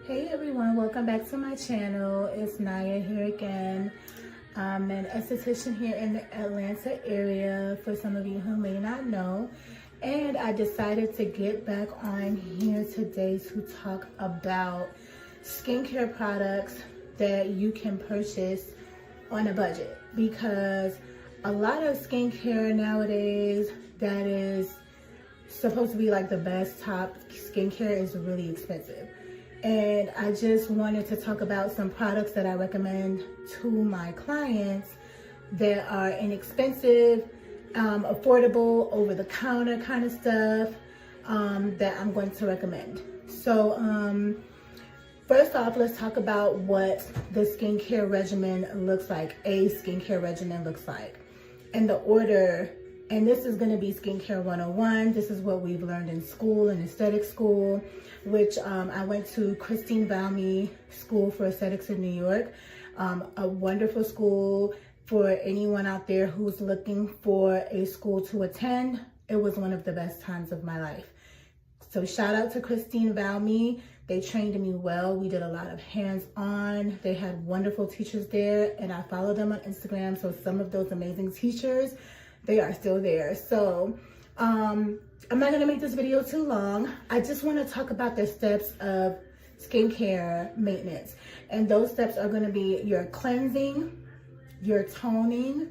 Hey everyone, welcome back to my channel. It's Naya here again. I'm an esthetician here in the Atlanta area, for some of you who may not know. And I decided to get back on here today to talk about skincare products that you can purchase on a budget. Because a lot of skincare nowadays that is supposed to be like the best top skincare is really expensive. And I just wanted to talk about some products that I recommend to my clients that are inexpensive, affordable, over-the-counter kind of stuff that I'm going to recommend. So first off, let's talk about what the skincare regimen looks like. A skincare regimen looks like. And the order, and this is going to be skincare 101. This is what we've learned in school, in aesthetic school, which I went to Christine Valmy School for Aesthetics in New York. A wonderful school for anyone out there who's looking for a school to attend. It was one of the best times of my life. So shout out to Christine Valmy. They trained me well. We did a lot of hands-on. They had wonderful teachers there, and I follow them on Instagram. So some of those amazing teachers, they are still there. So I'm not gonna make this video too long. I just wanna talk about the steps of skincare maintenance. And those steps are gonna be your cleansing, your toning,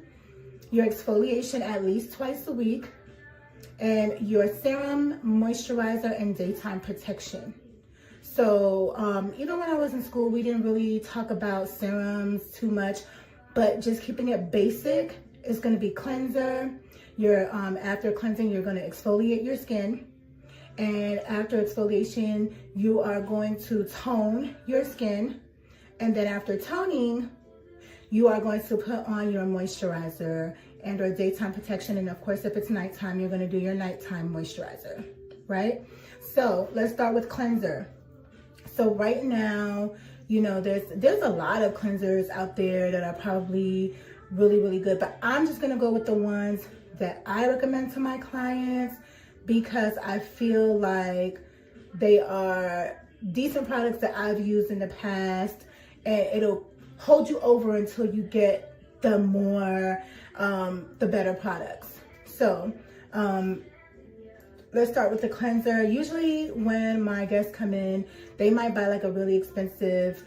your exfoliation at least twice a week, and your serum, moisturizer, and daytime protection. So even when I was in school, we didn't really talk about serums too much, but just keeping it basic is gonna be cleanser. After cleansing, you're going to exfoliate your skin, and after exfoliation, you are going to tone your skin, and then after toning, you are going to put on your moisturizer and or daytime protection, and of course, if it's nighttime, you're going to do your nighttime moisturizer, right? So let's start with cleanser. So right now, you know, there's a lot of cleansers out there that are probably really good, but I'm just going to go with the ones that I recommend to my clients because I feel like they are decent products that I've used in the past, and it'll hold you over until you get the better products. So let's start with the cleanser. Usually when my guests come in, they might buy like a really expensive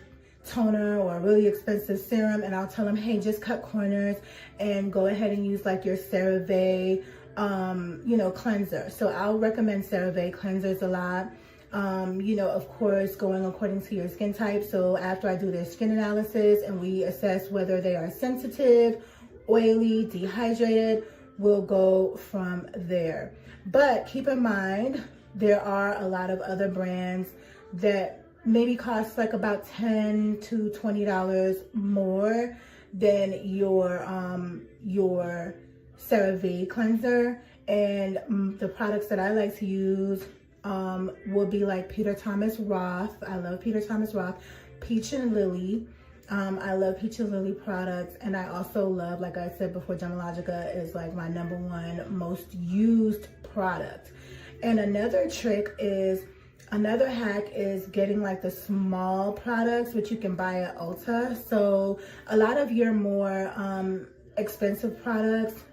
toner or a really expensive serum, and I'll tell them, hey, just cut corners and go ahead and use like your CeraVe cleanser. So I'll recommend CeraVe cleansers a lot. Of course, going according to your skin type. So after I do their skin analysis and we assess whether they are sensitive, oily, dehydrated, we'll go from there. But keep in mind, there are a lot of other brands that maybe costs like about $10 to $20 more than your CeraVe cleanser. And the products that I like to use will be like Peter Thomas Roth. I love Peter Thomas Roth. Peach and Lily. I love Peach and Lily products. And I also love, like I said before, Dermalogica is like my #1 most used product. And another hack is getting like the small products, which you can buy at Ulta. So a lot of your more expensive products,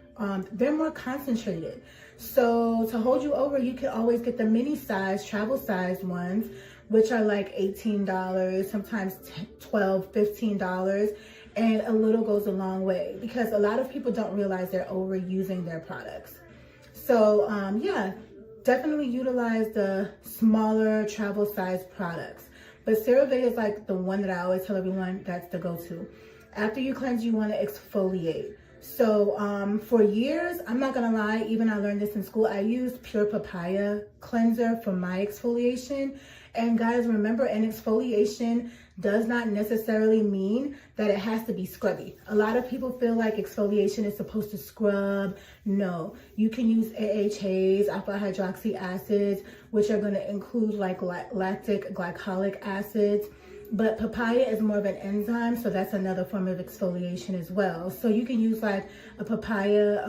they're more concentrated. So to hold you over, you can always get the mini size, travel size ones, which are like $18, sometimes $12, $15. And a little goes a long way because a lot of people don't realize they're overusing their products. So definitely utilize the smaller travel size products. But CeraVe is like the one that I always tell everyone that's the go-to. After you cleanse, you want to exfoliate. So for years, I'm not gonna lie, even I learned this in school, I used pure papaya cleanser for my exfoliation. And guys, remember, an exfoliation does not necessarily mean that it has to be scrubby. A lot of people feel like exfoliation is supposed to scrub. No, you can use AHAs, alpha hydroxy acids, which are going to include like lactic glycolic acids. But papaya is more of an enzyme, so that's another form of exfoliation as well. So you can use like a papaya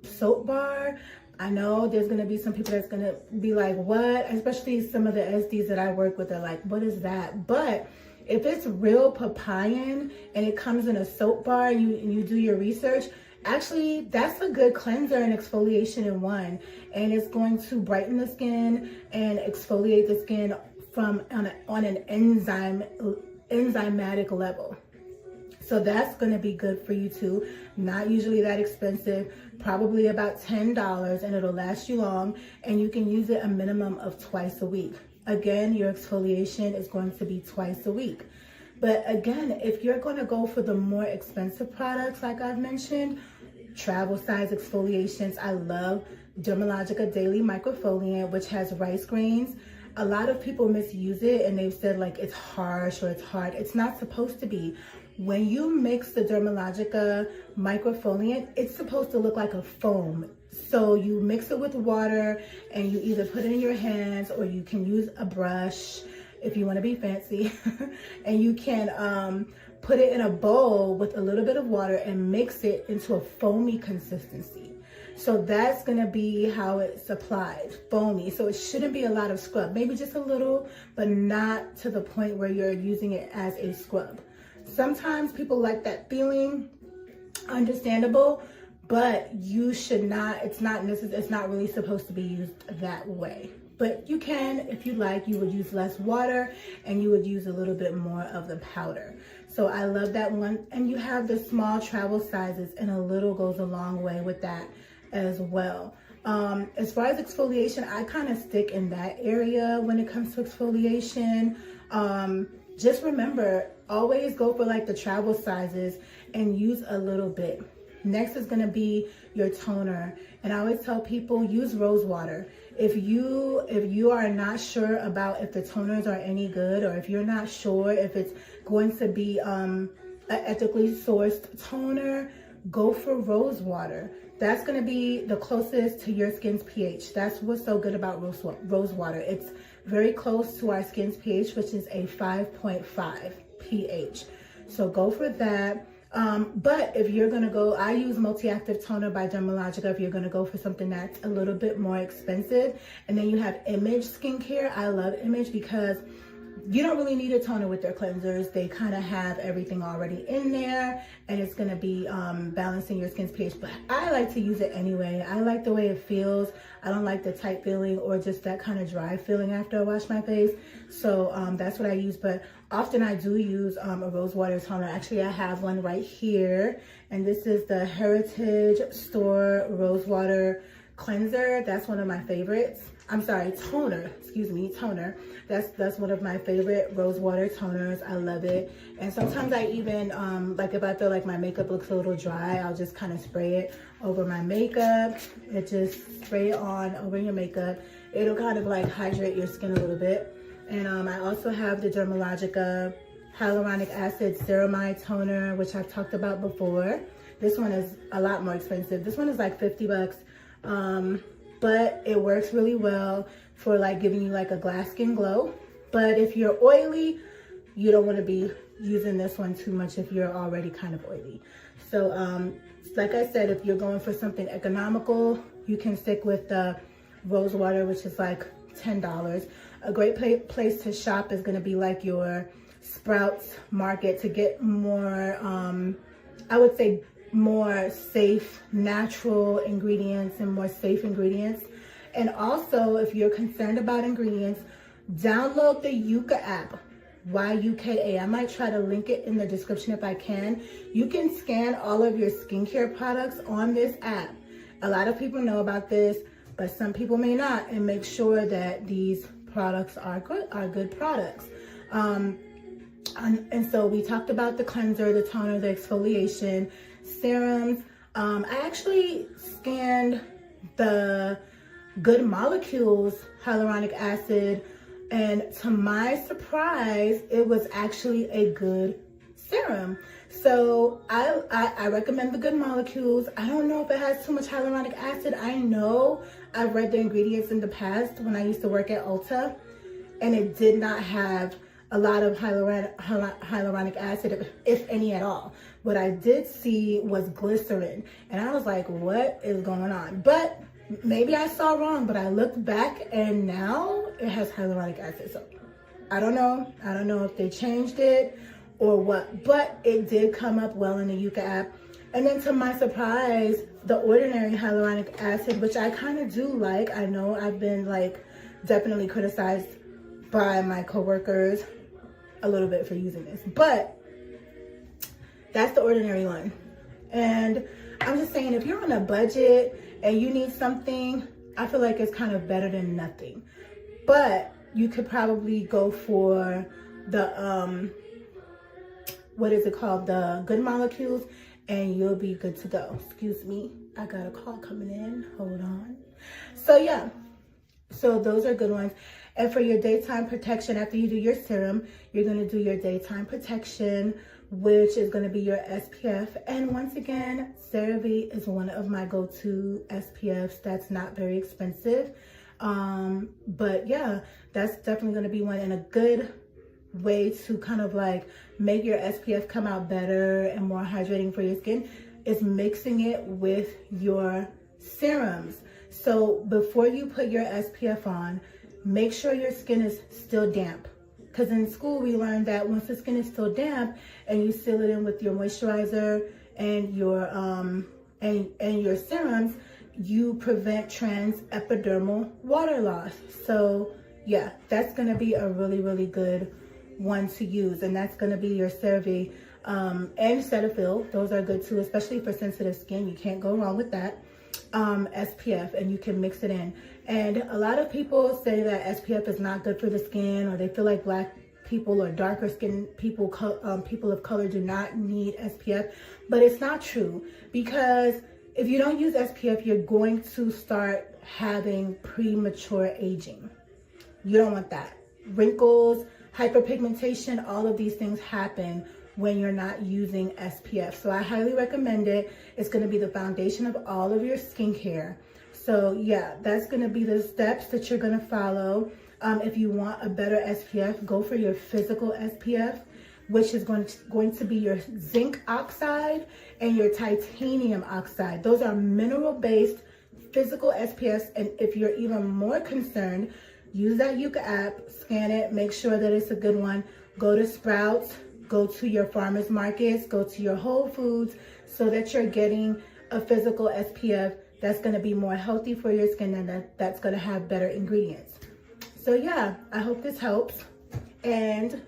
soap bar, I know there's gonna be some people that's gonna be like, what? Especially some of the SDs that I work with are like, what is that? But if it's real papayan and it comes in a soap bar and you do your research, actually that's a good cleanser and exfoliation in one. And it's going to brighten the skin and exfoliate the skin from on an enzymatic level. So that's going to be good for you too. Not usually that expensive, probably about $10, and it'll last you long, and you can use it a minimum of twice a week. Again, your exfoliation is going to be twice a week. But again, if you're going to go for the more expensive products, like I've mentioned, travel size exfoliations, I love Dermalogica Daily Microfoliant, which has rice grains. A lot of people misuse it and they've said like it's harsh or it's hard. It's not supposed to be. When you mix the Dermalogica Microfoliant, it's supposed to look like a foam. So you mix it with water and you either put it in your hands or you can use a brush if you want to be fancy. And you can put it in a bowl with a little bit of water and mix it into a foamy consistency. So that's going to be how it's applied, foamy. So it shouldn't be a lot of scrub, maybe just a little, but not to the point where you're using it as a scrub. Sometimes people like that feeling, understandable, but you should not, it's not really supposed to be used that way. But you can, if you like, you would use less water and you would use a little bit more of the powder. So I love that one. And you have the small travel sizes, and a little goes a long way with that as well. As far as exfoliation, I kind of stick in that area when it comes to exfoliation. Just remember, always go for like the travel sizes and use a little bit. Next is going to be your toner, and I always tell people use rose water. If you are not sure about if the toners are any good, or if you're not sure if it's going to be an ethically sourced toner, go for rose water. That's going to be the closest to your skin's pH. That's what's so good about rose water. It's very close to our skin's pH, which is a 5.5 pH. So go for that. But if you're going to go, I use Multi-Active Toner by Dermalogica if you're going to go for something that's a little bit more expensive. And then you have Image Skincare. I love Image because you don't really need a toner with their cleansers. They kind of have everything already in there, and it's going to be balancing your skin's pH. But I like to use it anyway. I like the way it feels. I don't like the tight feeling or just that kind of dry feeling after I wash my face. So that's what I use. But often I do use a rose water toner. Actually, I have one right here, and this is the Heritage Store Rose Water Cleanser. That's one of my favorites. I'm sorry, toner, excuse me, toner. That's one of my favorite rose water toners. I love it. And sometimes I even, like if I feel like my makeup looks a little dry, I'll just kind of spray it over my makeup. Just spray it on over your makeup. It'll kind of like hydrate your skin a little bit. And I also have the Dermalogica Hyaluronic Acid Ceramide Toner, which I've talked about before. This one is a lot more expensive. This one is like 50 bucks. But it works really well for like giving you like a glass skin glow. But if you're oily, you don't want to be using this one too much if you're already kind of oily. So like I said, if you're going for something economical, you can stick with the rose water, which is like $10. A great place to shop is going to be like your Sprouts Market to get more, I would say, more safe natural ingredients and more safe ingredients. And also, if you're concerned about ingredients, download the Yuka app, YUKA. I might try to link it in the description if I can. You can scan all of your skincare products on this app. A lot of people know about this, but some people may not, and make sure that these products are good products. And so we talked about the cleanser, the toner, the exfoliation, serums. I actually scanned the Good Molecules hyaluronic acid, and to my surprise, it was actually a good serum. So I recommend the Good Molecules. I don't know if it has too much hyaluronic acid. I know I've read the ingredients in the past when I used to work at Ulta, and it did not have a lot of hyaluronic acid, if any at all. What I did see was glycerin, and I was like, what is going on? But maybe I saw wrong, but I looked back and now it has hyaluronic acid. So I don't know. I don't know if they changed it or what, but it did come up well in the Yuka app. And then to my surprise, the ordinary hyaluronic acid, which I kind of do like. I know I've been like definitely criticized by my coworkers a little bit for using this, but that's the ordinary one. And I'm just saying, if you're on a budget and you need something, I feel like it's kind of better than nothing. But you could probably go for the what is it called, the good molecules, and you'll be good to go. Excuse me, I got a call coming in, hold on. So yeah, so those are good ones. And for your daytime protection, after you do your serum, you're going to do your daytime protection, which is going to be your SPF. And once again, CeraVe is one of my go-to SPFs that's not very expensive. But yeah, that's definitely going to be one, and a good way to kind of like make your SPF come out better and more hydrating for your skin is mixing it with your serums. So before you put your SPF on, make sure your skin is still damp. Because in school we learned that once the skin is still damp and you seal it in with your moisturizer and your and your serums, you prevent transepidermal water loss. So yeah, that's going to be a really, really good one to use, and that's going to be your CeraVe and Cetaphil. Those are good too, especially for sensitive skin. You can't go wrong with that. SPF, and you can mix it in. And a lot of people say that SPF is not good for the skin, or they feel like black people or darker skin people, people of color do not need SPF, but it's not true, because if you don't use SPF, you're going to start having premature aging. You don't want that. Wrinkles, hyperpigmentation, all of these things happen when you're not using SPF. So I highly recommend it. It's going to be the foundation of all of your skincare. So yeah, that's going to be the steps that you're going to follow. If you want a better SPF, go for your physical SPF, which is going to be your zinc oxide and your titanium oxide. Those are mineral-based physical SPFs. And if you're even more concerned, use that Yuka app, scan it, make sure that it's a good one. Go to Sprouts, go to your farmers markets, go to your Whole Foods, so that you're getting a physical SPF that's going to be more healthy for your skin, and that's going to have better ingredients. So yeah, I hope this helps, and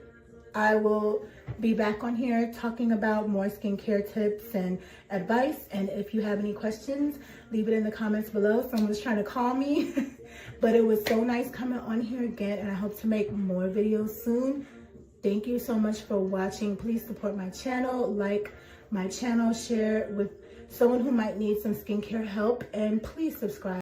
I will be back on here talking about more skincare tips and advice. And if you have any questions, leave it in the comments below. Someone's trying to call me, but it was so nice coming on here again, and I hope to make more videos soon. Thank you so much for watching. Please support my channel, like my channel, share it with someone who might need some skincare help, and please subscribe.